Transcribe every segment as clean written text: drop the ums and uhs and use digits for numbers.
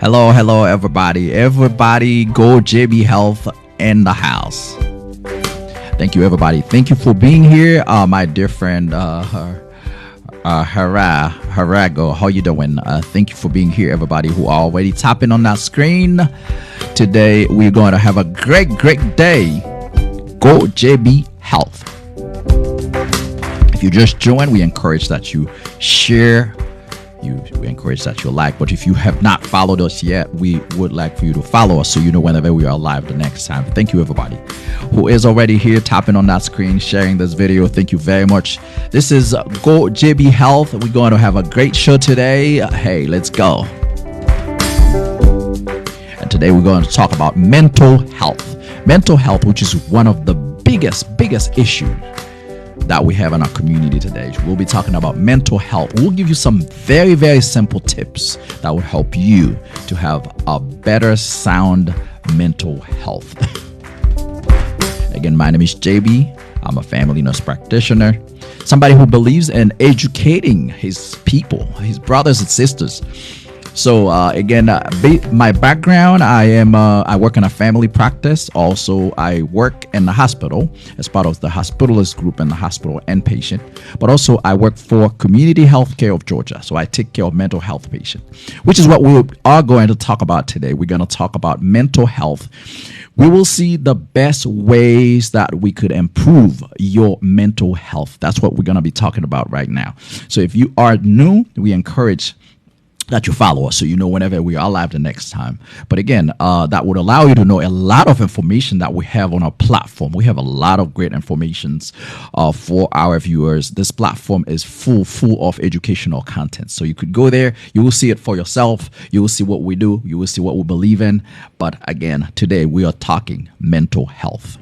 Hello, everybody. Everybody, go JB Health in the house. Thank you, everybody. Thank you for being here. My dear friend, Harago, how you doing? Thank you for being here, everybody who are already tapping on that screen. Today, we're going to have a great day. Go JB Health. If you just joined, we encourage that you share. We encourage that you like. But if you have not followed us yet, we would like for you to follow us so you know whenever we are live the next time. Thank you, everybody who is already here, tapping on that screen, sharing this video. Thank you very much. This is Go JB Health. We're going to have a great show today. Hey, let's go. And today we're going to talk about mental health. Mental health, which is one of the biggest issues that we have in our community today. We'll be talking about mental health. We'll give you some very simple tips that will help you to have a better sound mental health. Again, my name is JB. I'm a family nurse practitioner, somebody who believes in educating his people, his brothers and sisters. So again, my background, I work in a family practice. Also, I work in the hospital as part of the hospitalist group in the hospital inpatient. But also, I work for Community Healthcare of Georgia. So I take care of mental health patients, which is what we are going to talk about today. We're going to talk about mental health. We will see the best ways that we could improve your mental health. That's what we're going to be talking about right now. So if you are new, we encourage that you follow us so you know whenever we are live the next time. But again, that would allow you to know a lot of information that we have on our platform. We have a lot of great informations for our viewers. This platform is full of educational content. So you could go there, you will see it for yourself. You will see what we do. You will see what we believe in. But again, today we are talking mental health.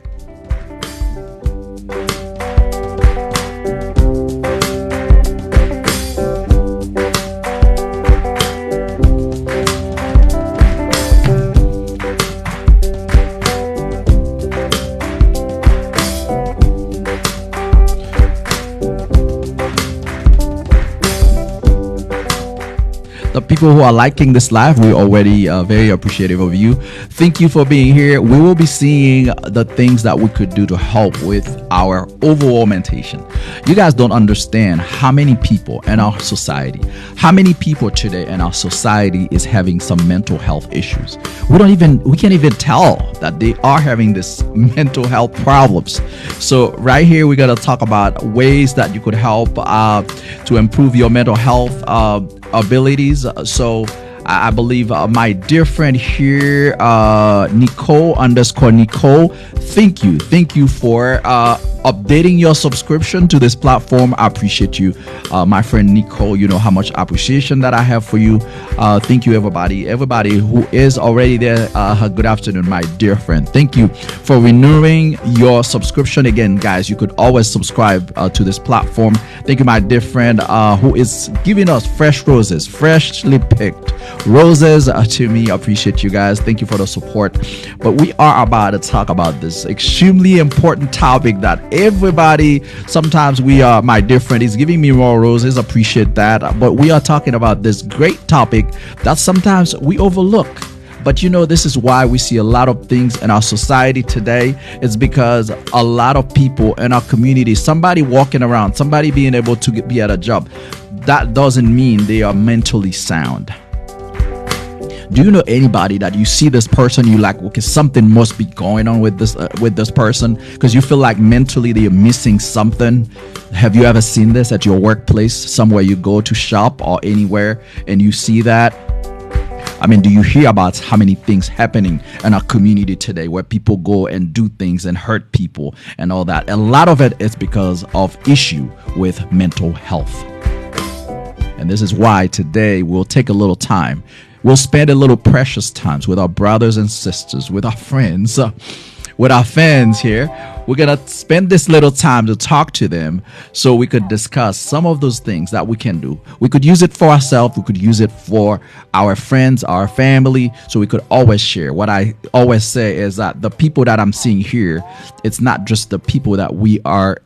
The people who are liking this live, we're already very appreciative of you. Thank you for being here. We will be seeing the things that we could do to help with our overall mentation. You guys don't understand how many people in our society, how many people today in our society is having some mental health issues. We can't even tell that they are having this mental health problems. So right here, we're going to talk about ways that you could help to improve your mental health abilities. So I believe my dear friend here, Nicole_Nicole, thank you for updating your subscription to this platform. I appreciate you, my friend Nicole. You know how much appreciation that I have for you. Thank you, everybody who is already there. Good afternoon, my dear friend. Thank you for renewing your subscription. Again, guys, you could always subscribe to this platform. Thank you, my dear friend, who is giving us fresh roses, freshly picked roses to me. I appreciate you guys. Thank you for the support. But we are about to talk about this extremely important topic that everybody, sometimes my dear friend is giving me more roses. Appreciate that. But we are talking about this great topic that sometimes we overlook. But you know, this is why we see a lot of things in our society today. It's because a lot of people in our community, somebody walking around, somebody being able to be at a job, that doesn't mean they are mentally sound. Do you know anybody that you see this person, you like, okay, something must be going on with this person, because you feel like mentally they are missing something? Have you ever seen this at your workplace, somewhere you go to shop or anywhere, and you see that? I mean, do you hear about how many things happening in our community today where people go and do things and hurt people and all that? A lot of it is because of issue with mental health. And this is why today we'll take a little time. We'll spend a little precious times with our brothers and sisters, with our friends, with our fans here. We're going to spend this little time to talk to them so we could discuss some of those things that we can do. We could use it for ourselves. We could use it for our friends, our family, so we could always share. What I always say is that the people that I'm seeing here, it's not just the people that we are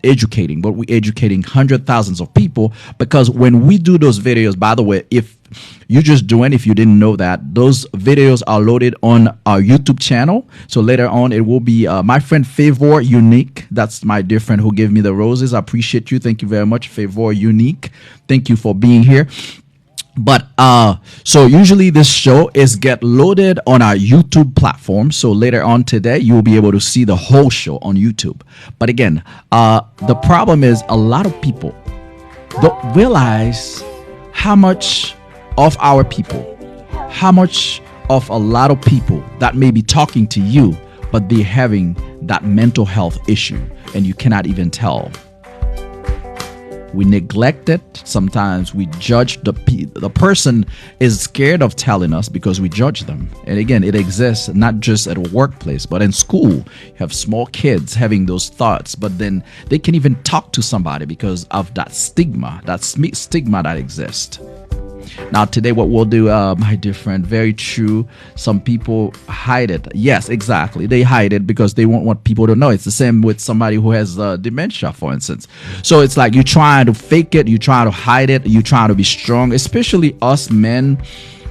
educating, but we're educating hundreds of thousands of people, because when we do those videos, by the way, if You just joined. If you didn't know that, those videos are loaded on our YouTube channel. So later on, it will be my friend Favor Unique. That's my dear friend who gave me the roses. I appreciate you. Thank you very much, Favor Unique. Thank you for being here. But so usually this show is get loaded on our YouTube platform. So later on today, you will be able to see the whole show on YouTube. But again, the problem is a lot of people don't realize how much of our people, how much of a lot of people that may be talking to you, but they're having that mental health issue and you cannot even tell. We neglect it. Sometimes we judge the person is scared of telling us because we judge them. And again, it exists not just at a workplace, but in school. You have small kids having those thoughts, but then they can even talk to somebody because of that stigma that exists. Now, today, what we'll do, my dear friend, very true. Some people hide it. Yes, exactly. They hide it because they won't want people to know. It's the same with somebody who has dementia, for instance. So it's like you're trying to fake it. You're trying to hide it. You're trying to be strong, especially us men.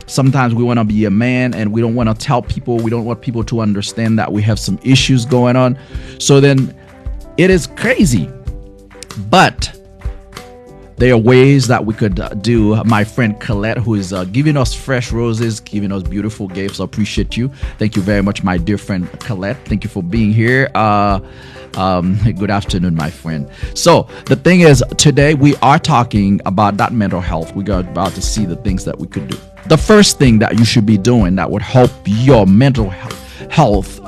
Sometimes we want to be a man and we don't want to tell people. We don't want people to understand that we have some issues going on. So then it is crazy. But there are ways that we could do. My friend Colette, who is giving us fresh roses, giving us beautiful gifts. I appreciate you. Thank you very much, my dear friend Colette. Thank you for being here. Good afternoon, my friend. So the thing is, today we are talking about that mental health. We are about to see the things that we could do. The first thing that you should be doing that would help your mental health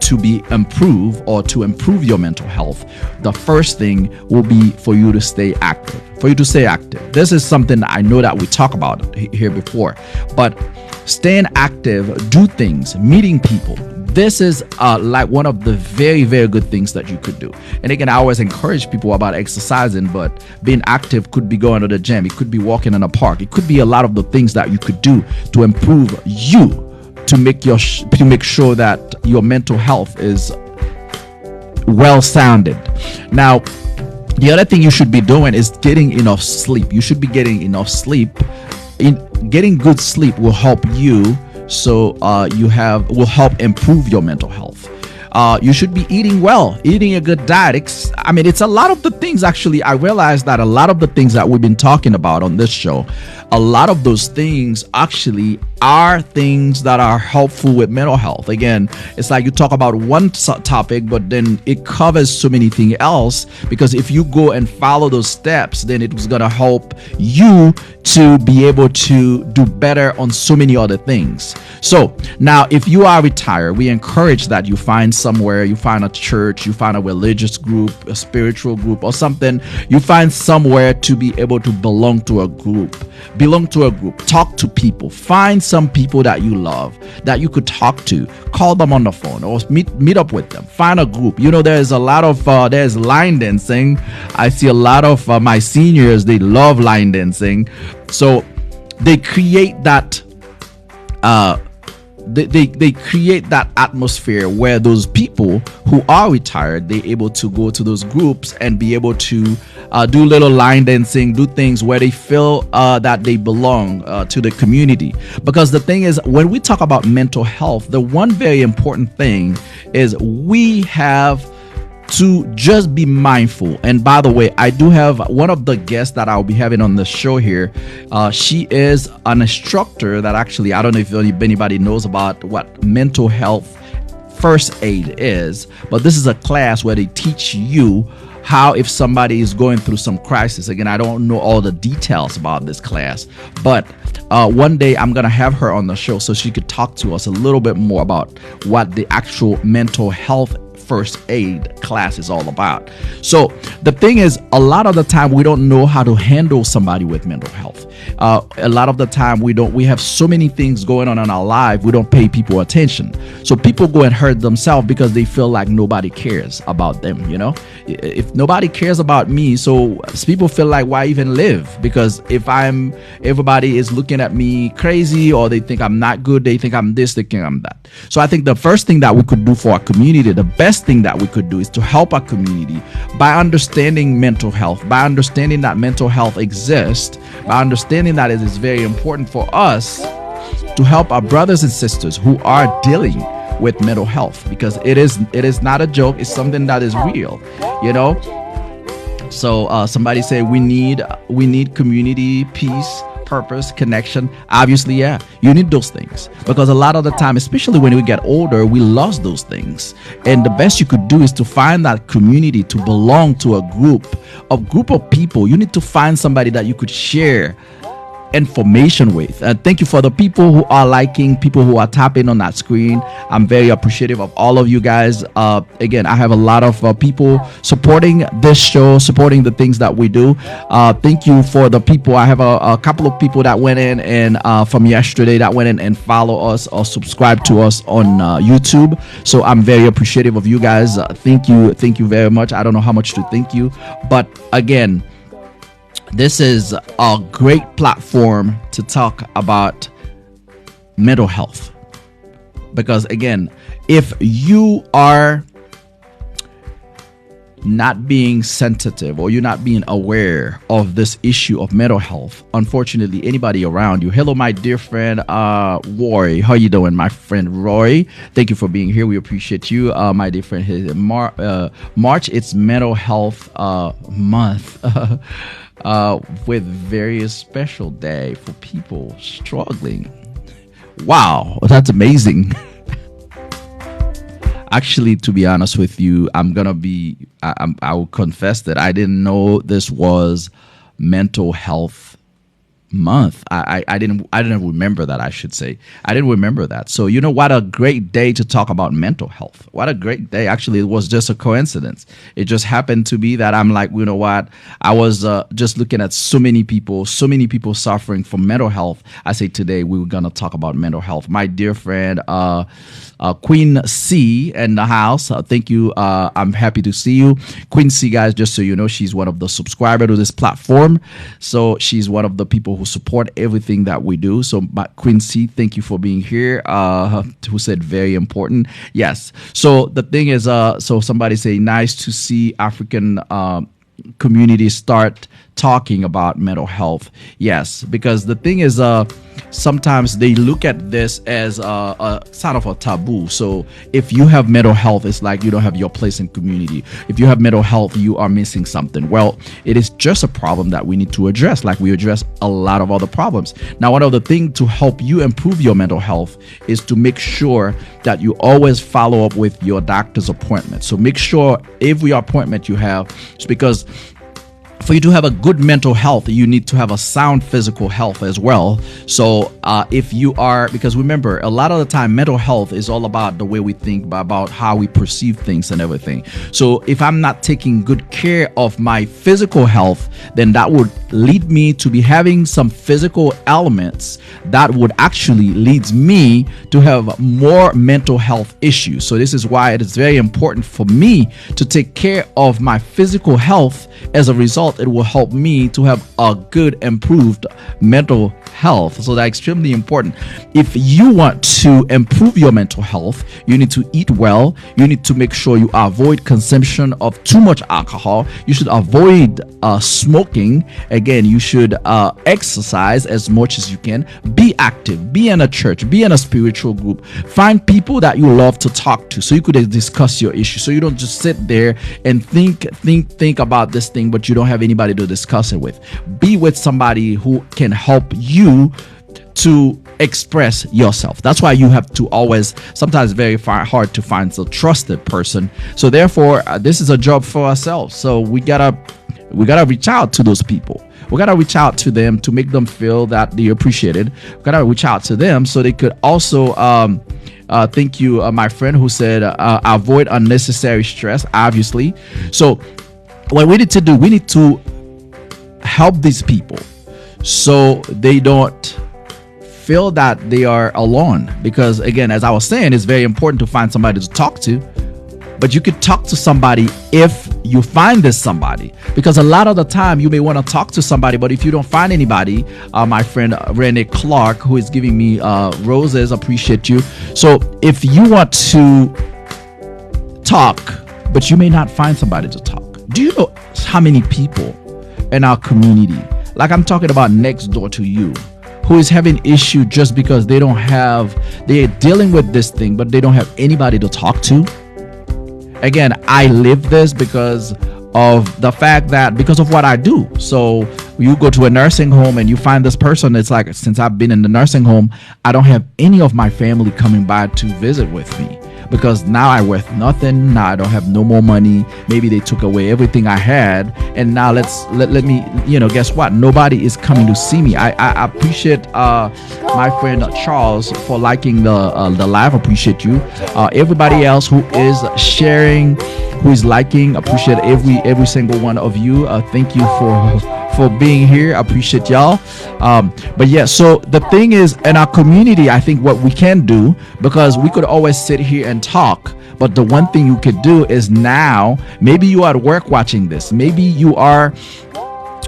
to be improved, or to improve your mental health, the first thing will be for you to stay active. For you to stay active. This is something I know that we talked about here before, but staying active, do things, meeting people. This is like one of the very, very good things that you could do. And again, I always encourage people about exercising, but being active could be going to the gym. It could be walking in a park. It could be a lot of the things that you could do to improve you, to make sure that your mental health is well sounded. Now, the other thing you should be doing is getting enough sleep. You should be getting enough sleep. Getting good sleep will help you. So will help improve your mental health. You should be eating well, eating a good diet. It's a lot of the things. Actually, I realized that a lot of the things that we've been talking about on this show, a lot of those things actually are things that are helpful with mental health. Again, it's like you talk about one topic, but then it covers so many things else, because if you go and follow those steps, then it was going to help you to be able to do better on so many other things. So now, if you are retired, we encourage that you find somewhere, you find a church, you find a religious group, a spiritual group, or something. You find somewhere to be able to belong to a group, talk to people, find some people that you love, that you could talk to, call them on the phone, or meet up with them, find a group. There's a lot of there's line dancing. I see a lot of my seniors, they love line dancing. So they create that they create that atmosphere where those people who are retired, they're able to go to those groups and be able to do little line dancing, do things where they feel that they belong to the community. Because the thing is, when we talk about mental health, the one very important thing is we have to just be mindful. And by the way, I do have one of the guests that I'll be having on the show here. She is an instructor that actually, I don't know if anybody knows about what mental health first aid is, but this is a class where they teach you how, if somebody is going through some crisis. Again, I don't know all the details about this class, but one day I'm going to have her on the show so she could talk to us a little bit more about what the actual mental health first aid class is all about. So the thing is, a lot of the time we don't know how to handle somebody with mental health. A lot of the time we have so many things going on in our life, we don't pay people attention. So people go and hurt themselves because they feel like nobody cares about them. If nobody cares about me, so people feel like, why even live? Because if everybody is looking at me crazy, or they think I'm not good, they think I'm this, they think I'm that. So I think the first thing that we could do for our community, the best thing that we could do, is to help our community by understanding mental health, by understanding that mental health exists, by understanding understanding that it is very important for us to help our brothers and sisters who are dealing with mental health, because it is not a joke. It's something that is real, you know. So somebody say we need community, peace, purpose, connection. Obviously, yeah, you need those things, because a lot of the time, especially when we get older, we lost those things. And the best you could do is to find that community, to belong to a group of people. You need to find somebody that you could share information with. Thank you for the people who are liking, people who are tapping on that screen. I'm very appreciative of all of you guys. Again, I have a lot of people supporting this show, supporting the things that we do. Thank you for the people. I have a couple of people that went in and from yesterday that went in and follow us or subscribe to us on YouTube. So I'm very appreciative of you guys. Thank you very much. I don't know how much to thank you, but again, this is a great platform to talk about mental health, because again, if you are not being sensitive or you're not being aware of this issue of mental health, unfortunately, anybody around you. Hello, my dear friend Roy. How you doing, my friend Roy? Thank you for being here. We appreciate you, my dear friend. March, it's mental health month. With various special day for people struggling. Wow, that's amazing. Actually, to be honest with you, I will confess that I didn't know this was mental health month. I didn't remember that. I should say I didn't remember that. So you know, what a great day to talk about mental health. What a great day. Actually, it was just a coincidence. It just happened to be that I'm like, you know what, I was just looking at so many people suffering from mental health. I say today we were gonna talk about mental health. My dear friend Queen C in the house, thank you. I'm happy to see you, Queen C, guys. Just so you know, she's one of the subscribers to this platform, so she's one of the people who support everything that we do. So Queen C, thank you for being here. Who said very important? Yes. So the thing is, so somebody say nice to see African communities start talking about mental health. Yes, because the thing is, sometimes they look at this as a sort of a taboo. So if you have mental health, it's like you don't have your place in community. If you have mental health, you are missing something. Well, it is just a problem that we need to address, like we address a lot of other problems. Now, one of the things to help you improve your mental health is to make sure that you always follow up with your doctor's appointment. So make sure every appointment you have, it's because for you to have a good mental health, you need to have a sound physical health as well. So if you are, because remember, a lot of the time, mental health is all about the way we think, about how we perceive things and everything. So if I'm not taking good care of my physical health, then that would lead me to be having some physical elements that would actually leads me to have more mental health issues. So this is why it is very important for me to take care of my physical health. As a result, it will help me to have a good, improved mental health. So that's extremely important. If you want to improve your mental health, you need to eat well. You need to make sure you avoid consumption of too much alcohol. You should avoid smoking. Again, you should exercise as much as you can. Be active. Be in a church. Be in a spiritual group. Find people that you love to talk to, so you could discuss your issue. So you don't just sit there and think about this thing, but you don't have anybody to discuss it with. Be with somebody who can help you to express yourself. That's why you have to always, sometimes very hard to find a trusted person. So therefore, this is a job for ourselves. So we gotta reach out to those people. We gotta reach out to them to make them feel that they're appreciated. We gotta reach out to them so they could also thank you, my friend who said avoid unnecessary stress, obviously. So what we need to do, we need to help these people so they don't feel that they are alone. Because again, as I was saying, it's very important to find somebody to talk to. But you could talk to somebody if you find this somebody, because a lot of the time you may want to talk to somebody, but if you don't find anybody, my friend Renee Clark, who is giving me roses, appreciate you. So if you want to talk, but you may not find somebody to talk, do you know how many people in our community, like I'm talking about next door to you, who is having issue just because they're dealing with this thing, but they don't have anybody to talk to. Again, I live this because of the fact that because of what I do. So you go to a nursing home and you find this person. It's like, since I've been in the nursing home, I don't have any of my family coming by to visit with me, because now I worth nothing. Now I don't have no more money. Maybe they took away everything I had, and now let me, guess what? Nobody is coming to see me. I appreciate my friend Charles for liking the live. Appreciate you. Everybody else who is sharing, who is liking, appreciate every single one of you. Thank you for being here. I appreciate y'all. But yeah, so the thing is, in our community, I think what we can do, because we could always sit here and talk, but the one thing you could do is, now maybe you are at work watching this, maybe you are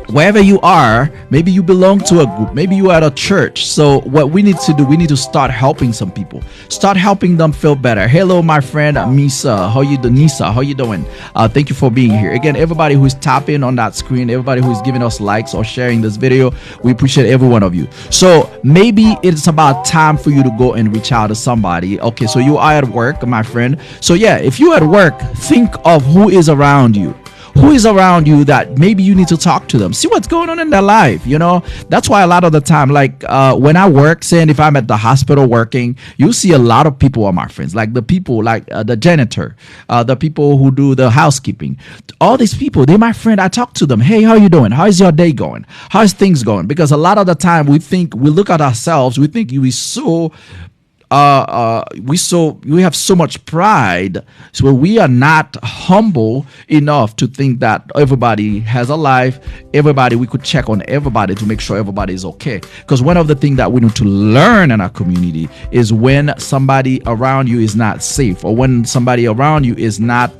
wherever you are, maybe you belong to a group, maybe you are at a church. So what we need to do, we need to start helping some people, start helping them feel better. Hello, my friend Misa, how you doing? Nisa, how you doing? Thank you for being here. Again, everybody who's tapping on that screen, everybody who's giving us likes or sharing this video, we appreciate every one of you. So maybe it's about time for you to go and reach out to somebody. Okay, so you are at work, my friend. So yeah, if you're at work, think of who is around you. Who is around you that maybe you need to talk to them, see what's going on in their life. That's why a lot of the time, like when I work, saying if I'm at the hospital working, you see a lot of people are my friends, like the people, like the janitor, the people who do the housekeeping, all these people, they're my friend. I talk to them. Hey, how you doing? How is your day going? How is things going? Because a lot of the time we look at ourselves, we think we have so much pride, so we are not humble enough to think that everybody has a life. We could check on everybody to make sure everybody is okay. Because one of the things that we need to learn in our community is when somebody around you is not safe, or when somebody around you is not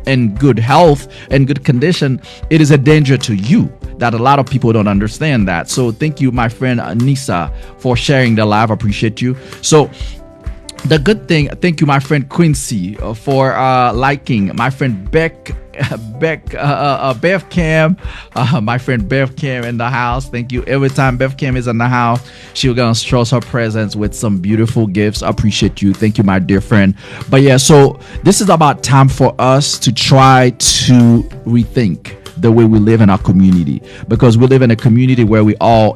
in good health and good condition, it is a danger to you. That a lot of people don't understand that. So thank you, my friend Nisa, for sharing the live. I appreciate you. So the good thing, thank you, my friend Quincy, for liking. My friend Bev Cam, my friend Bev Cam in the house. Thank you. Every time Bev Cam is in the house, she's gonna show us her presence with some beautiful gifts. I appreciate you. Thank you, my dear friend. But yeah, so this is about time for us to try to rethink the way we live in our community, because we live in a community where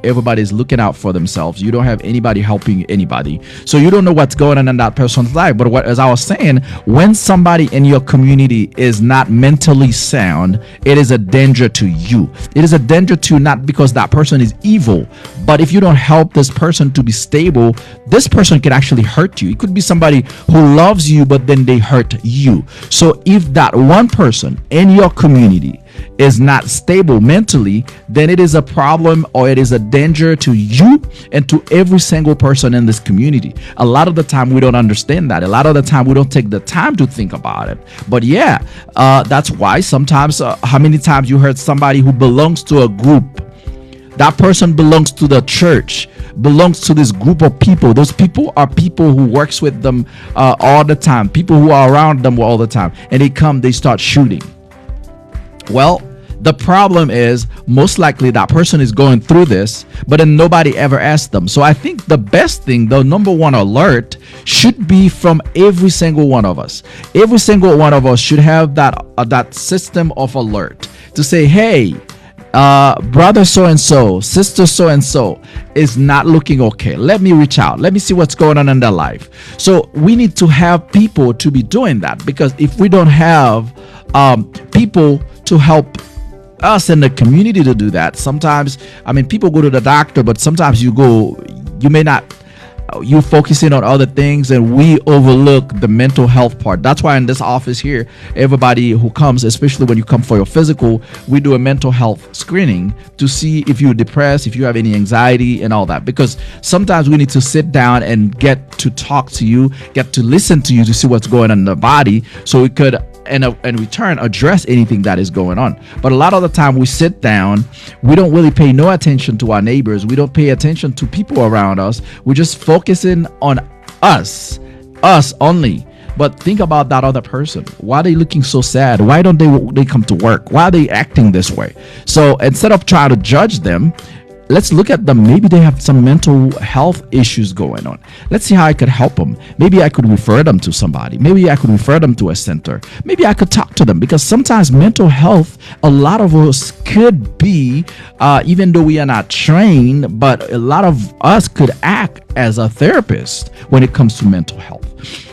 everybody's looking out for themselves. You don't have anybody helping anybody, so you don't know what's going on in that person's life. But as I was saying, when somebody in your community is not mentally sound, it is a danger to you. It is a danger to you, not because that person is evil, but if you don't help this person to be stable, this person can actually hurt you. It could be somebody who loves you, but then they hurt you. So if that one person in your community is not stable mentally, then it is a problem, or it is a danger to you and to every single person in this community. A lot of the time we don't understand that. A lot of the time we don't take the time to think about it. But yeah, that's why sometimes how many times you heard somebody who belongs to a group, that person belongs to the church, belongs to this group of people. Those people are people who works with them all the time, people who are around them all the time, and they start shooting. Well, the problem is most likely that person is going through this, but then nobody ever asked them. So I think the best thing, the number one alert, should be from every single one of us. Every single one of us should have that system of alert to say, hey, brother so-and-so, sister so-and-so is not looking okay. Let me reach out. Let me see what's going on in their life. So we need to have people to be doing that, because if we don't have people to help us in the community to do that, sometimes, people go to the doctor, but sometimes you may not, you focusing on other things, and we overlook the mental health part. That's why in this office here, everybody who comes, especially when you come for your physical, we do a mental health screening to see if you're depressed, if you have any anxiety and all that, because sometimes we need to sit down and get to talk to you, get to listen to you, to see what's going on in the body, so we could in return address anything that is going on. But a lot of the time we sit down, we don't really pay no attention to our neighbors, we don't pay attention to people around us, we're just focusing on us only. But think about that other person. Why are they looking so sad? Why don't they come to work? Why are they acting this way? So instead of trying to judge them, let's look at them. Maybe they have some mental health issues going on. Let's see how I could help them. Maybe I could refer them to somebody. Maybe I could refer them to a center. Maybe I could talk to them, because sometimes mental health, a lot of us could be, even though we are not trained, but a lot of us could act as a therapist when it comes to mental health.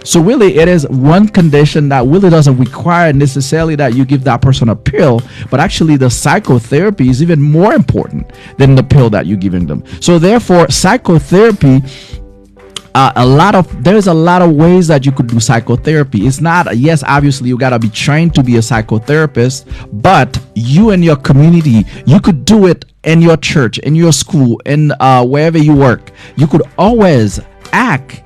So really, it is one condition that really doesn't require necessarily that you give that person a pill, but actually the psychotherapy is even more important than the pill that you're giving them. So therefore, psychotherapy, there's a lot of ways that you could do psychotherapy. It's not, yes, obviously you gotta be trained to be a psychotherapist, but you and your community, you could do it in your church, in your school, in wherever you work. You could always act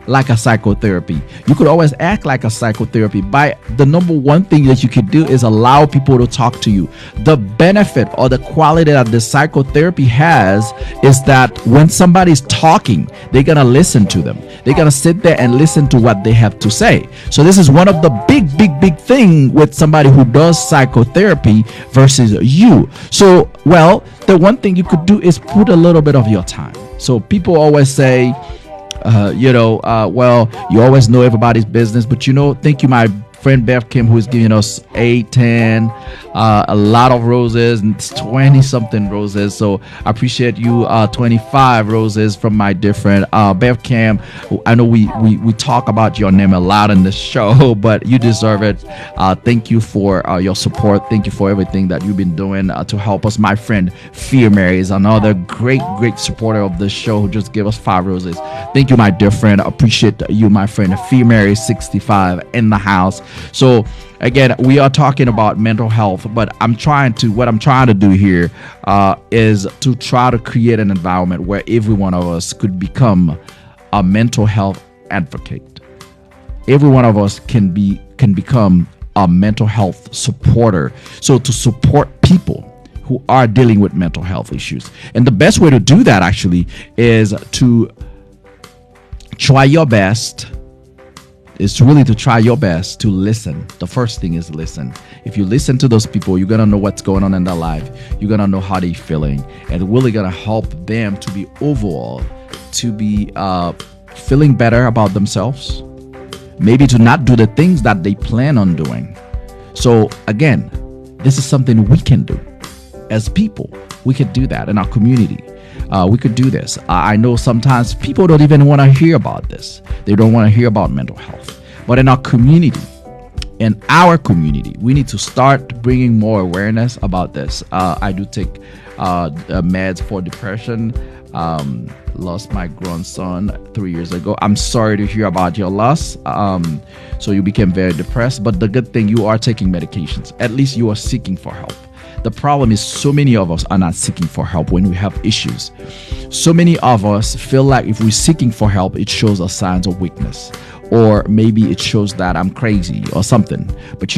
like a psychotherapy. You could always act like a psychotherapy. By the number one thing that you could do is allow people to talk to you. The benefit or the quality that the psychotherapy has is that when somebody's talking, they're gonna listen to them. They're gonna sit there and listen to what they have to say. So this is one of the big thing with somebody who does psychotherapy versus you. So, well, the one thing you could do is put a little bit of your time. So people always say, well, you always know everybody's business, but thank you, my friend Bev Kim, who is giving us 8, 10, a lot of roses, and 20 something roses. So I appreciate you. 25 roses from my different Bev Kim. I know we talk about your name a lot in this show, but you deserve it. Thank you for your support. Thank you for everything that you've been doing to help us. My friend Fear Mary is another great supporter of the show, who just gave us 5 roses. Thank you, my dear friend. I appreciate you, my friend. Fear Mary 65 in the house. So again, we are talking about mental health, but what I'm trying to do here is to try to create an environment where every one of us could become a mental health advocate. Every one of us can become a mental health supporter. So to support people who are dealing with mental health issues. And the best way to do that actually is to try your best to listen. The first thing is listen. If you listen to those people, you're gonna know what's going on in their life. You're gonna know how they're feeling, and really gonna help them to be feeling better about themselves. Maybe to not do the things that they plan on doing. So again, this is something we can do as people. We could do that in our community. We could do this. I know sometimes people don't even want to hear about this. They don't want to hear about mental health. But in our community, we need to start bringing more awareness about this. I do take meds for depression. Lost my grandson 3 years ago. I'm sorry to hear about your loss. So you became very depressed. But the good thing, you are taking medications. At least you are seeking for help. The problem is so many of us are not seeking for help when we have issues. So many of us feel like if we're seeking for help, it shows us signs of weakness, or maybe it shows that I'm crazy or something. But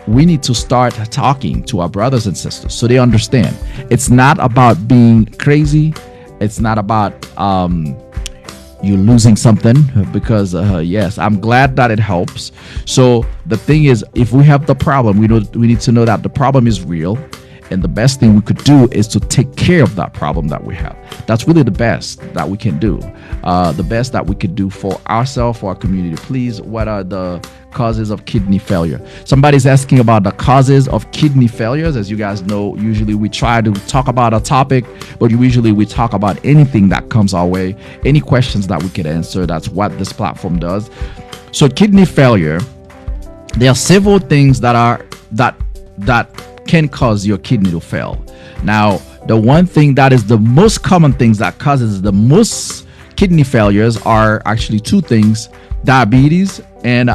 we need to start talking to our brothers and sisters so they understand. It's not about being crazy. It's not about you losing something, because yes, I'm glad that it helps. So the thing is, if we have the problem, we need to know that the problem is real. And the best thing we could do is to take care of that problem that we have. That's really the best that we can do. The best that we could do for ourselves, for our community. Please, what are the causes of kidney failure? Somebody's asking about the causes of kidney failures. As you guys know, usually we try to talk about a topic, but usually we talk about anything that comes our way, any questions that we could answer. That's what this platform does. So kidney failure, there are several things that can cause your kidney to fail. Now, the one thing that is the most common things that causes the most kidney failures are actually 2 things: diabetes and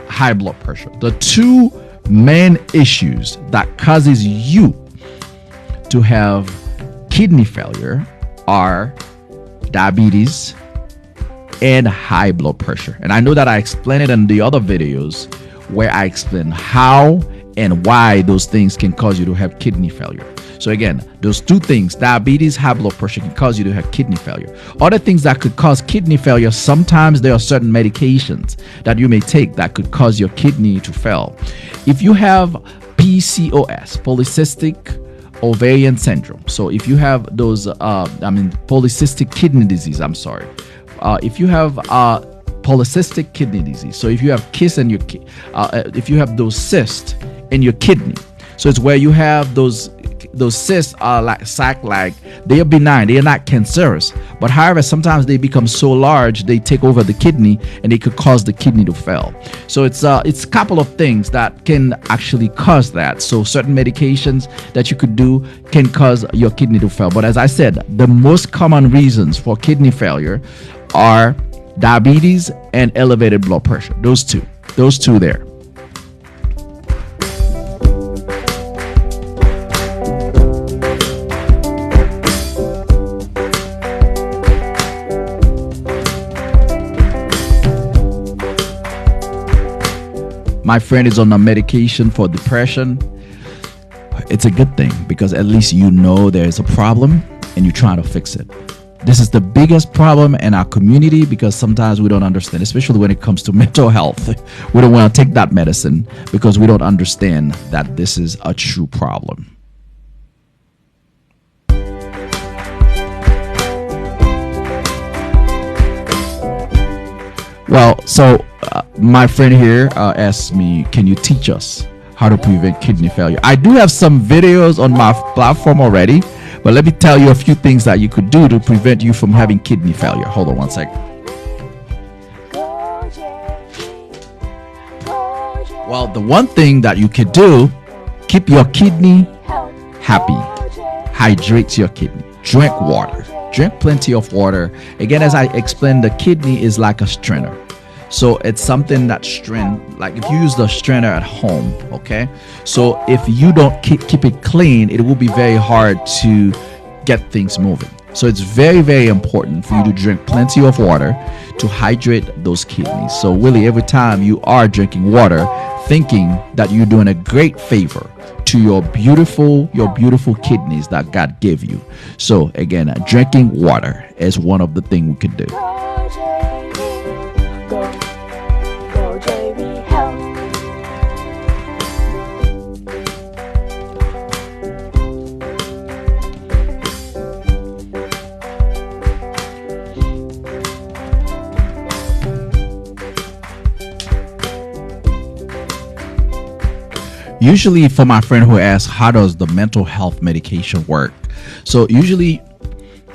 high blood pressure. The 2 main issues that causes you to have kidney failure are diabetes and high blood pressure. And I know that I explained it in the other videos where I explain how and why those things can cause you to have kidney failure. So again, those 2 things, diabetes, high blood pressure, can cause you to have kidney failure. Other things that could cause kidney failure, sometimes there are certain medications that you may take that could cause your kidney to fail. If you have PCOS, polycystic ovarian syndrome. So if you have those, polycystic kidney disease, I'm sorry. If you have polycystic kidney disease, so if you have if you have those cysts in your kidney, so it's where you have those cysts are like they are benign, they are not cancerous, but however sometimes they become so large they take over the kidney and they could cause the kidney to fail. So it's a couple of things that can actually cause that. So certain medications that you could do can cause your kidney to fail, but as I said, the most common reasons for kidney failure are diabetes and elevated blood pressure. Those two there. My friend is on a medication for depression. It's a good thing because at least you know there's a problem and you're trying to fix it. This is the biggest problem in our community because sometimes we don't understand, especially when it comes to mental health. We don't want to take that medicine because we don't understand that this is a true problem. Well, so my friend here asked me, can you teach us how to prevent kidney failure? I do have some videos on my platform already, but let me tell you a few things that you could do to prevent you from having kidney failure. Hold on one second. Well, the one thing that you could do, keep your kidney happy. Hydrate your kidney. Drink water. Drink plenty of water. Again, as I explained, the kidney is like a strainer. So it's something that like if you use the strainer at home, okay? So if you don't keep it clean, it will be very hard to get things moving. So it's very, very important for you to drink plenty of water to hydrate those kidneys. So really, every time you are drinking water, thinking that you're doing a great favor to your beautiful kidneys that God gave you. So again, drinking water is one of the things we can do. Usually, for my friend who asks, how does the mental health medication work? So usually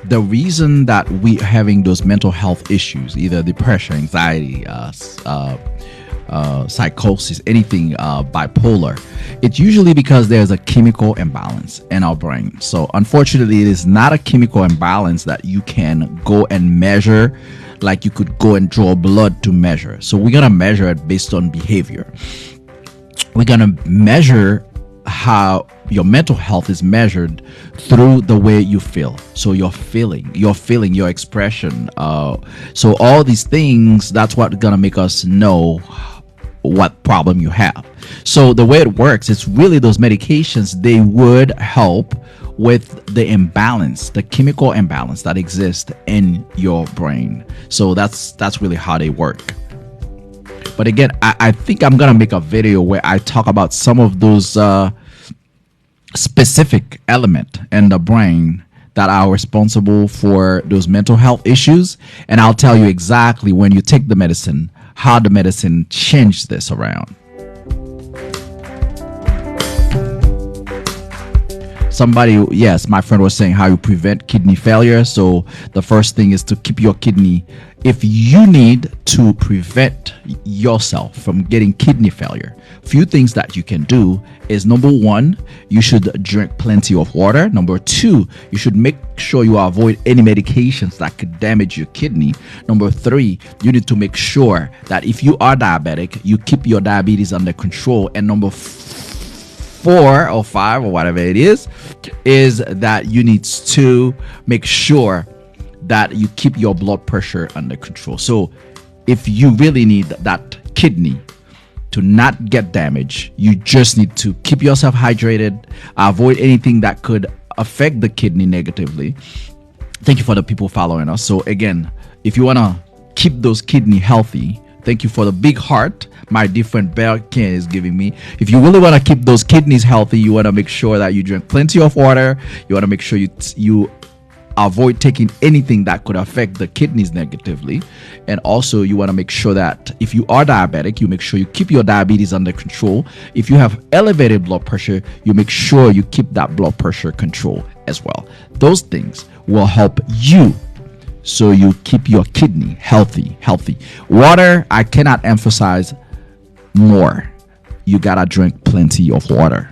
the reason that we're having those mental health issues, either depression, anxiety, psychosis, anything bipolar, it's usually because there's a chemical imbalance in our brain. So unfortunately, it is not a chemical imbalance that you can go and measure like you could go and draw blood to measure. So we're going to measure it based on behavior. We're going to measure how your mental health is measured through the way you feel. So your expression. So all these things, that's what's going to make us know what problem you have. So the way it works, it's really those medications, they would help with the imbalance, the chemical imbalance that exists in your brain. So that's really how they work. But again, I think I'm gonna make a video where I talk about some of those specific elements in the brain that are responsible for those mental health issues, and I'll tell you exactly when you take the medicine, how the medicine changed this around. Somebody, yes, my friend was saying how you prevent kidney failure. So the first thing is to keep your kidney. If you need to prevent yourself from getting kidney failure, few things that you can do is, number one, you should drink plenty of water. Number two, you should make sure you avoid any medications that could damage your kidney. Number three, you need to make sure that if you are diabetic, you keep your diabetes under control. And number 4 or 5 or whatever it is that you need to make sure that you keep your blood pressure under control. So if you really need that kidney to not get damaged, you just need to keep yourself hydrated, avoid anything that could affect the kidney negatively. Thank you for the people following us. So again, if you want to keep those kidney healthy, Thank you for the big heart my different bear can is giving me. If you really want to keep those kidneys healthy, you want to make sure that you drink plenty of water. You want to make sure you avoid taking anything that could affect the kidneys negatively. And also you want to make sure that if you are diabetic, you make sure you keep your diabetes under control. If you have elevated blood pressure, you make sure you keep that blood pressure control as well. Those things will help you, so you keep your kidney healthy. Water, I cannot emphasize more. You gotta drink plenty of water.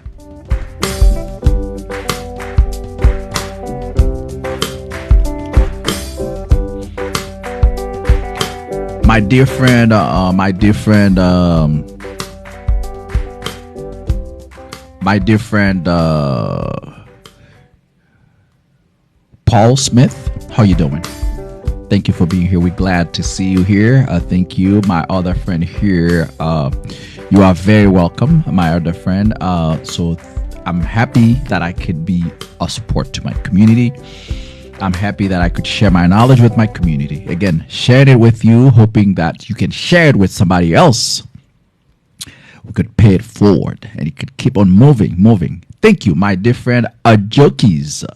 My dear friend, Paul Smith, how you doing? Thank you for being here. We're glad to see you here. Thank you. My other friend here, you are very welcome, my other friend. So I'm happy that I could be a support to my community. I'm happy that I could share my knowledge with my community. Again, sharing it with you, hoping that you can share it with somebody else who could pay it forward and it could keep on moving. Thank you, my dear friend Ajokies,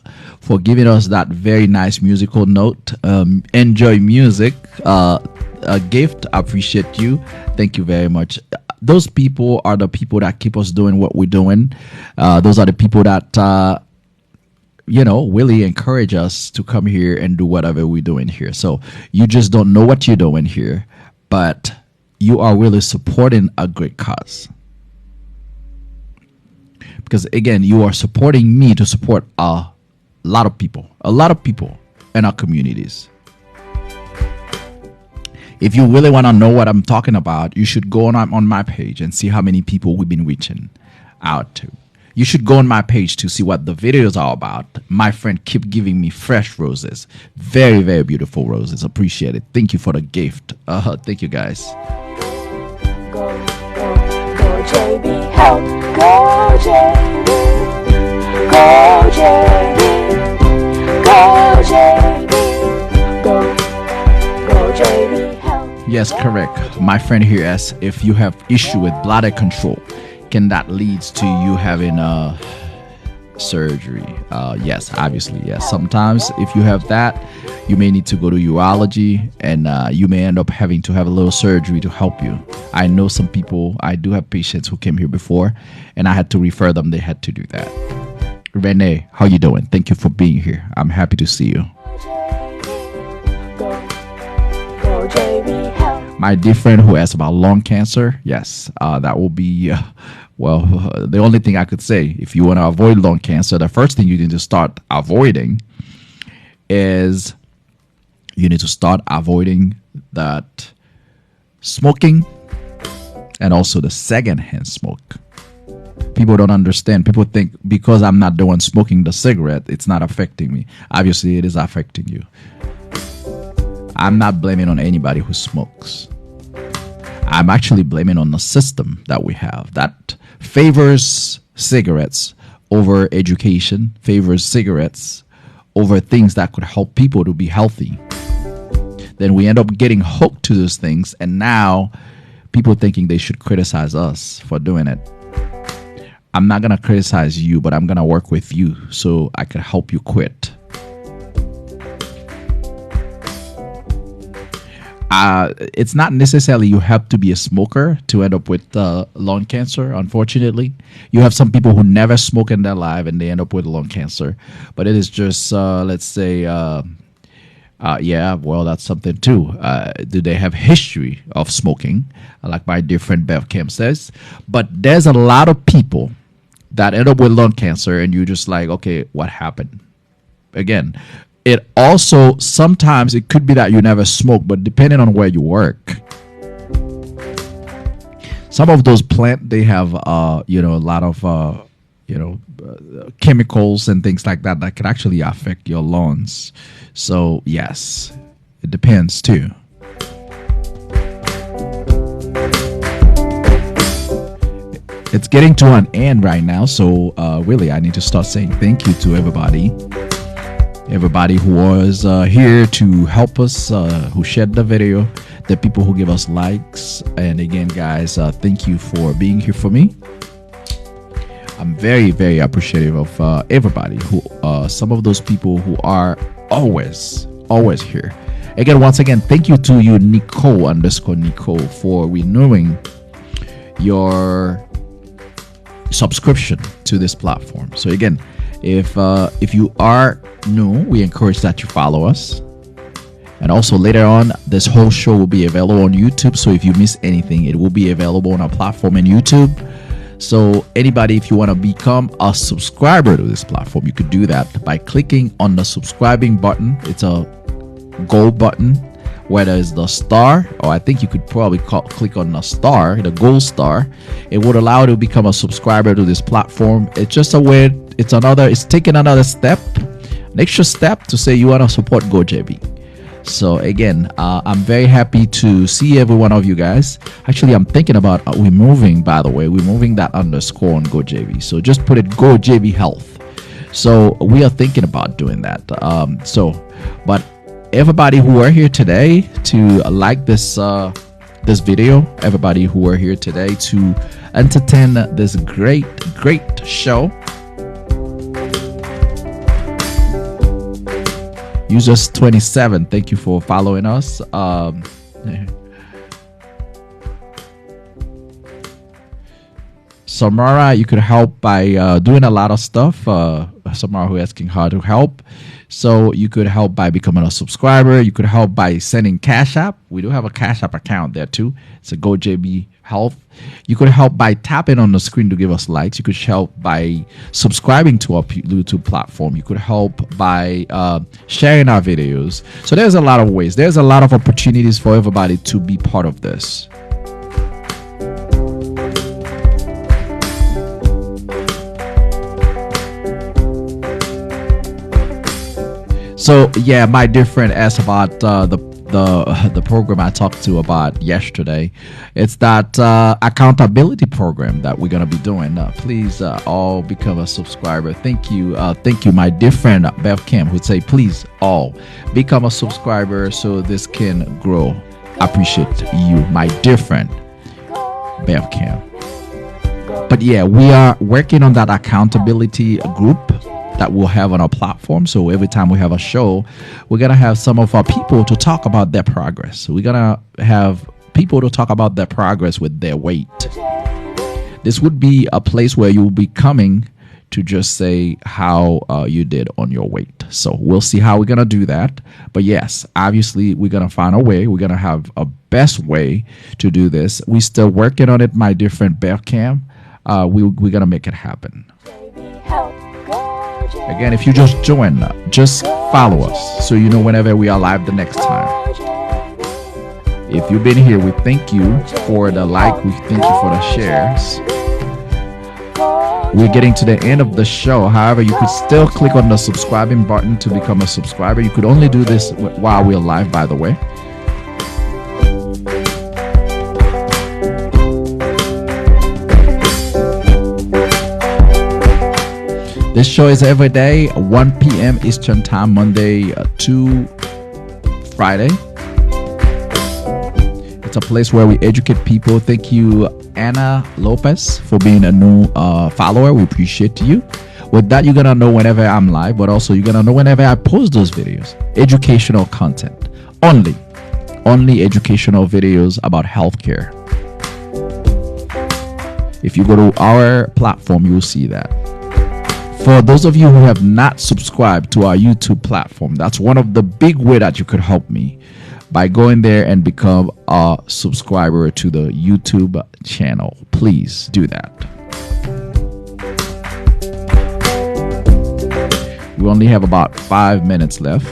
for giving us that very nice musical note. Enjoy music, a gift. I appreciate you. Thank you very much. Those people are the people that keep us doing what we're doing. Those are the people that really encourage us to come here and do whatever we're doing here. So you just don't know what you're doing here, but you are really supporting a great cause. Because again, you are supporting me to support a lot of people in our communities. If you really want to know what I'm talking about, you should go on my page and see how many people we've been reaching out to. You should go on my page to see what the videos are about. My friend keep giving me fresh roses. Very, very beautiful roses. Appreciate it. Thank you for the gift. Thank you, guys. Go, JB, help. Go, JB. Go, JB. Go, JB. Go, JB, help. Yes, correct. My friend here asks if you have issue with bladder control, can that leads to you having surgery? Yes, obviously, yes. Sometimes if you have that, you may need to go to urology, and you may end up having to have a little surgery to help you. I know some people, I do have patients who came here before, and I had to refer them. They had to do that. Renee, how you doing? Thank you for being here. I'm happy to see you. Go, JB, help. My dear friend who asked about lung cancer, yes, that will be, the only thing I could say, if you want to avoid lung cancer, the first thing you need to start avoiding is you need to start avoiding that smoking and also the secondhand smoke. People don't understand. People think because I'm not the one smoking the cigarette, it's not affecting me. Obviously, it is affecting you. I'm not blaming on anybody who smokes. I'm actually blaming on the system that we have that favors cigarettes over education, favors cigarettes over things that could help people to be healthy. Then we end up getting hooked to those things, and now people thinking they should criticize us for doing it. I'm not going to criticize you, but I'm going to work with you so I can help you quit. It's not necessarily you have to be a smoker to end up with lung cancer. Unfortunately, you have some people who never smoke in their life and they end up with lung cancer. But it is just, let's say, that's something too. Do they have history of smoking, like my dear friend Bev Kim says? But there's a lot of people that end up with lung cancer, and you're just like, okay, what happened? Again, it also, sometimes it could be that you never smoke, but depending on where you work, some of those plants, they have, a lot of, chemicals and things like that that can actually affect your lungs. So, yes, it depends too. It's getting to an end right now, so really, I need to start saying thank you to everybody who was here to help us, who shared the video. the people who give us likes. And again, guys, thank you for being here for me. I'm very, very appreciative of everybody who, some of those people who are always here. Again, once again, thank you to you, Nicole_Nicole, for renewing your subscription to this platform. So again, if you are new, we encourage that you follow us. And also later on, this whole show will be available on YouTube. So if you miss anything, it will be available on our platform in YouTube. So anybody, if you want to become a subscriber to this platform, you could do that by clicking on the subscribing button. It's a gold button where there's the star, or I think you could probably click on the star, the gold star. It would allow you to become a subscriber to this platform. It's just a way, it's taking another step, an extra step to say you want to support GoJB. So again, I'm very happy to see every one of you guys. Actually, I'm thinking about removing that underscore on GoJB. So just put it GoJB Health. So we are thinking about doing that. But everybody who are here today to like this video, everybody who are here today to entertain this great show. Users 27, thank you for following us. Samara, you could help by doing a lot of stuff. Samara who is asking how to help. So you could help by becoming a subscriber. You could help by sending Cash App. We do have a Cash App account there too. It's a GoJB Health. You could help by tapping on the screen to give us likes. You could help by subscribing to our YouTube platform. You could help by sharing our videos. So there's a lot of ways. There's a lot of opportunities for everybody to be part of this. So yeah, my dear friend asked about the program I talked to about yesterday. It's that accountability program that we're gonna be doing. Please all become a subscriber. Thank you, my dear friend Bev Cam, who'd say please all become a subscriber so this can grow. I appreciate you, my dear friend Bev Cam. But yeah, we are working on that accountability group that we'll have on our platform. So every time we have a show, we're going to have some of our people to talk about their progress. So we're going to have people to talk about their progress with their weight. This would be a place where you'll be coming to just say how you did on your weight. So we'll see how we're going to do that. But yes, obviously we're going to find a way. We're going to have a best way to do this. We're still working on it, my dear friend Bear Cam. We're going to make it happen. Again, if you just join, just follow us so you know whenever we are live the next time. If you've been here, we thank you for the like. We thank you for the shares. We're getting to the end of the show. However, you could still click on the subscribing button to become a subscriber. You could only do this while we're live, by the way. This show is every day, 1 p.m. Eastern Time, Monday to Friday. It's a place where we educate people. Thank you, Anna Lopez, for being a new follower. We appreciate you. With that, you're going to know whenever I'm live, but also you're going to know whenever I post those videos. Educational content. Only educational videos about healthcare. If you go to our platform, you will see that. For those of you who have not subscribed to our YouTube platform, that's one of the big ways that you could help me by going there and become a subscriber to the YouTube channel. Please do that. We only have about 5 minutes left.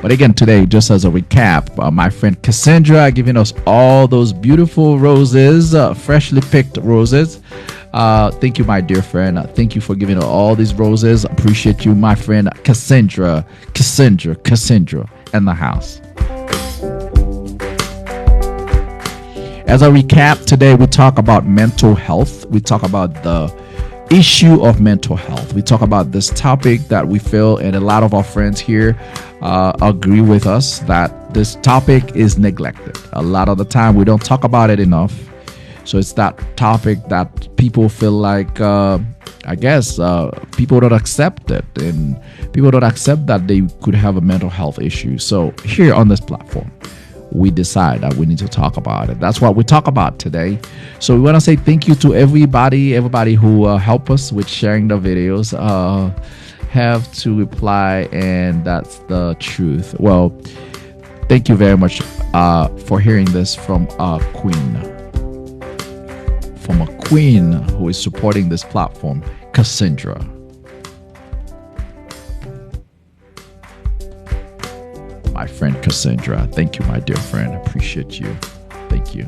But again, today, just as a recap, my friend Cassandra giving us all those beautiful roses, freshly picked roses. Thank you, my dear friend. Thank you for giving us all these roses. Appreciate you, my friend Cassandra in the house. As a recap, today we talk about mental health. We talk about the issue of mental health. We talk about this topic that we feel, and a lot of our friends here agree with us that this topic is neglected. A lot of the time, we don't talk about it enough. So it's that topic that people feel like, I guess, people don't accept it, and people don't accept that they could have a mental health issue. So here on this platform, we decide that we need to talk about it. That's what we talk about today. So we want to say thank you to everybody who help us with sharing the videos. Have to reply, and that's the truth. Well, thank you very much for hearing this from a queen. From a queen who is supporting this platform, Cassandra. My friend Cassandra, thank you, my dear friend. Appreciate you. Thank you.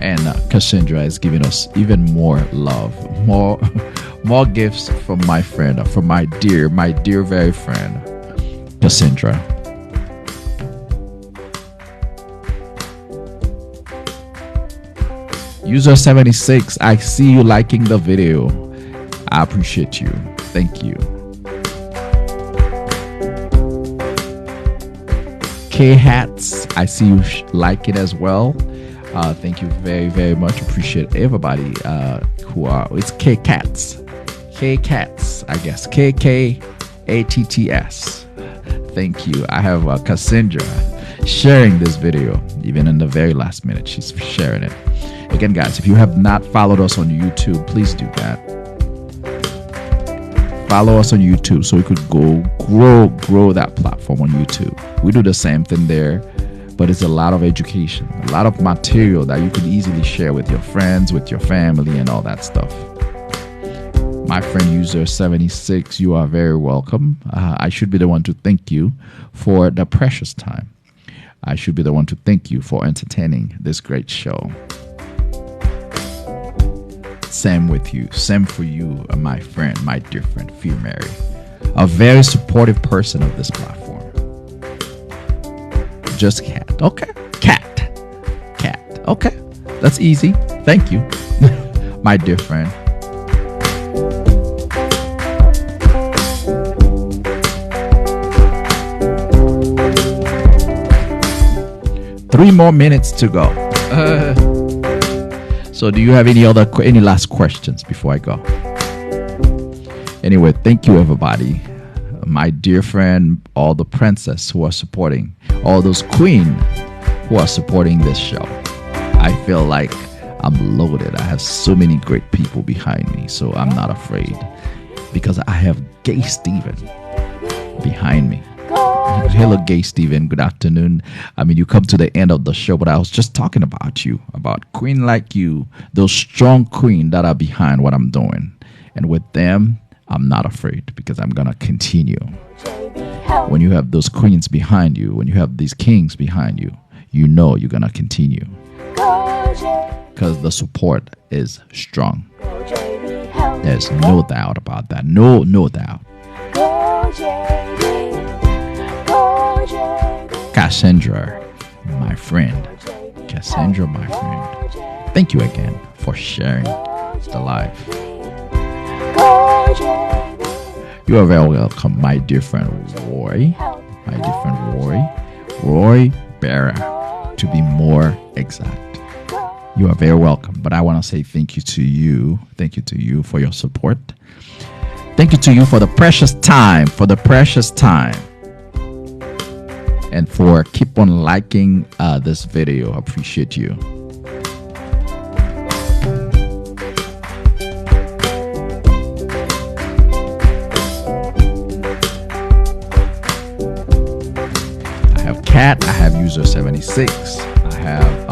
And Cassandra is giving us even more love, more gifts from my friend, from my dear very friend, Cassandra. User 76, I see you liking the video. I appreciate you. Thank you. K Hats, I see you like it as well. Thank you very, very much. Appreciate everybody who are. It's K Cats, I guess. KKATTS. Thank you. I have Cassandra sharing this video. Even in the very last minute, she's sharing it. Again, guys, if you have not followed us on YouTube, please do that. Follow us on YouTube so we could go grow that platform on YouTube. We do the same thing there, but it's a lot of education, a lot of material that you could easily share with your friends, with your family, and all that stuff. My friend user 76, you are very welcome. I should be the one to thank you for the precious time. I should be the one to thank you for entertaining this great show. Same with you. Same for you, my friend, my dear friend, Fear Mary. A very supportive person of this platform. Just cat. Okay. Cat. Okay. That's easy. Thank you, my dear friend. Three more minutes to go. So do you have any last questions before I go? Anyway, thank you, everybody. My dear friend, all the princess who are supporting, all those queen who are supporting this show. I feel like I'm loaded. I have so many great people behind me, so I'm not afraid because I have Gay Steven behind me. Hello, Gay Steven. Good afternoon. I mean, you come to the end of the show, but I was just talking about you, about queen like you, those strong queen that are behind what I'm doing. And with them, I'm not afraid because I'm going to continue. When you have those queens behind you, when you have these kings behind you, you know you're going to continue because the support is strong. There's no doubt about that. No doubt. Cassandra, my friend. Cassandra, my friend. Thank you again for sharing the live. You are very welcome, my dear friend Roy. My dear friend Roy Barra, to be more exact. You are very welcome. But I want to say thank you to you. Thank you to you for your support. Thank you to you for the precious time. And for keep on liking this video. I appreciate you. I have Cat. I have user 76. I have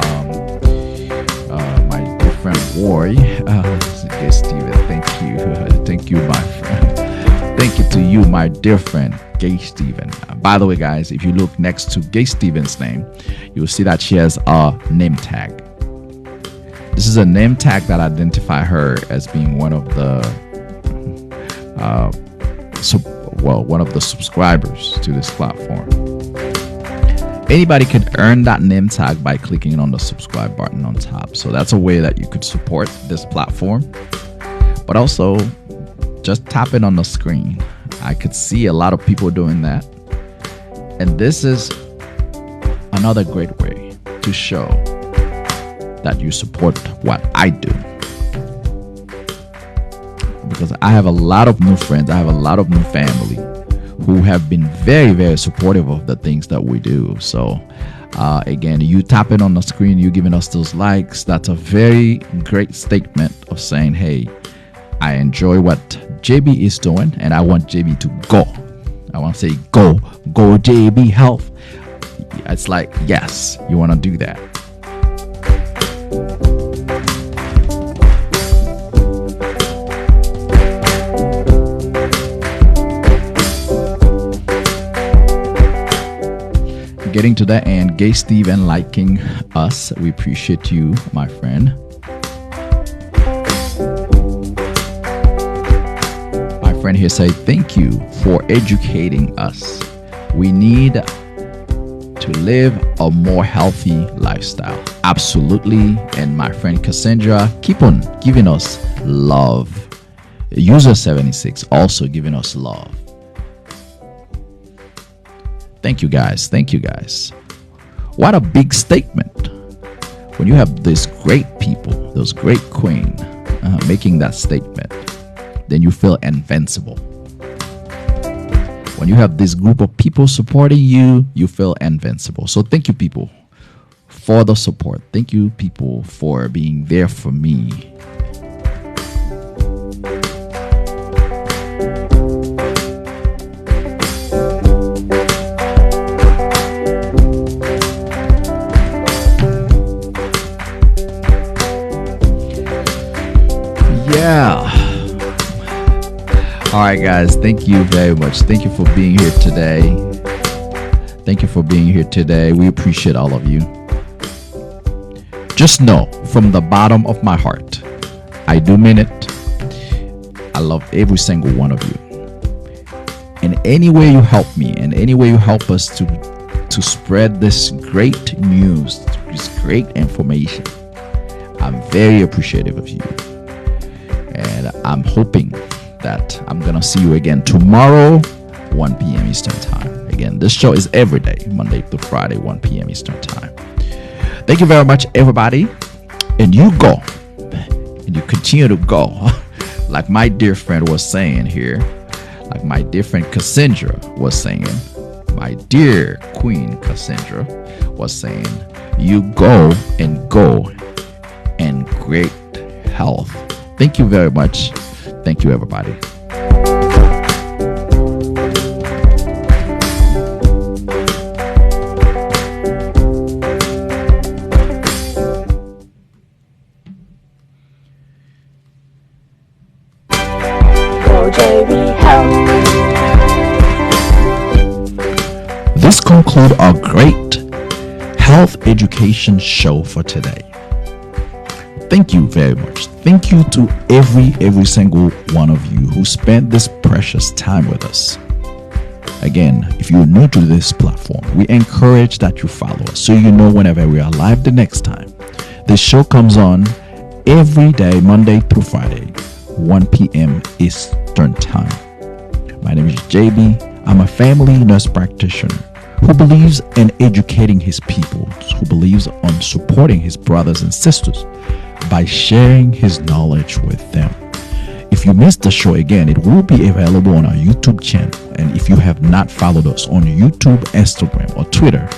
my dear friend Roy. Yes, Steven. Thank you. Thank you, my friend. Thank you to you, my dear friend, Gay Steven. By the way, guys, if you look next to Gay Steven's name, you'll see that she has a name tag. This is a name tag that identifies her as being one of the one of the subscribers to this platform. anybody could earn that name tag by clicking on the subscribe button on top. So that's a way that you could support this platform. But also, just tapping on the screen. I could see a lot of people doing that. And this is another great way to show that you support what I do. Because I have a lot of new friends, I have a lot of new family who have been very, very supportive of the things that we do. So again, you tapping on the screen, you giving us those likes, that's a very great statement of saying, hey, I enjoy what JB is doing and I want JB to go. I want to say go JB Health. It's like, yes, you want to do that. Getting to that end, Gay Steve and liking us. We appreciate you, my friend. My friend here say, thank you for educating us. We need to live a more healthy lifestyle. Absolutely. And my friend Cassandra, keep on giving us love. User 76 also giving us love. Thank you guys. Thank you guys. What a big statement. When you have these great people, those great queen making that statement, then you feel invincible. When you have this group of people supporting you, you feel invincible. So thank you people for the support. Thank you people for being there for me. Yeah. All right, guys. Thank you very much. Thank you for being here today. Thank you for being here today. We appreciate all of you. Just know from the bottom of my heart, I do mean it. I love every single one of you. In any way you help me, in any way you help us to spread this great news, this great information, I'm very appreciative of you. And I'm hoping that I'm going to see you again tomorrow, 1 p.m. Eastern Time. Again, this show is every day, Monday to Friday, 1 p.m. Eastern Time. Thank you very much, everybody. And you go. And you continue to go. Like my dear friend was saying here. Like my dear friend Cassandra was saying. My dear Queen Cassandra was saying. You go and go in great health. Thank you very much. Thank you, everybody. Go JB Health. This concludes our great health education show for today. Thank you very much. Thank you to every single one of you who spent this precious time with us. Again, if you're new to this platform, we encourage that you follow us so you know whenever we are live the next time. The show comes on every day, Monday through Friday, 1 p.m. Eastern Time. My name is JB. I'm a family nurse practitioner who believes in educating his people, who believes on supporting his brothers and sisters by sharing his knowledge with them. If you missed the show again, it will be available on our YouTube channel. And if you have not followed us on YouTube, Instagram, or Twitter,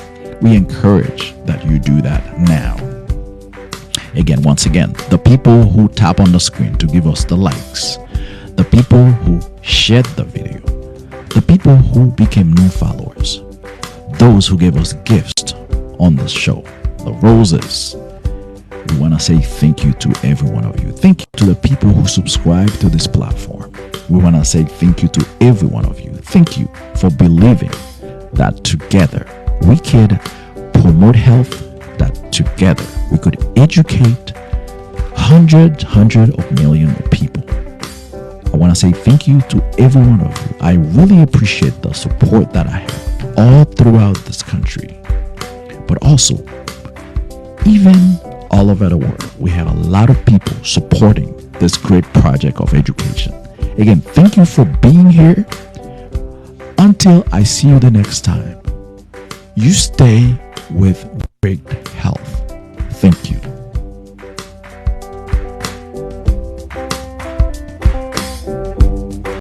we encourage that you do that now. Again, once again, the people who tap on the screen to give us the likes, the people who shared the video, the people who became new followers, those who gave us gifts on the show, the roses. We want to say thank you to every one of you. Thank you to the people who subscribe to this platform. We want to say thank you to every one of you. Thank you for believing that together we could promote health, that together we could educate hundreds of millions of people. I want to say thank you to every one of you. I really appreciate the support that I have all throughout this country. but also even all over the world, we have a lot of people supporting this great project of education. Again, thank you for being here. Until I see you the next time, you stay with great health. Thank you.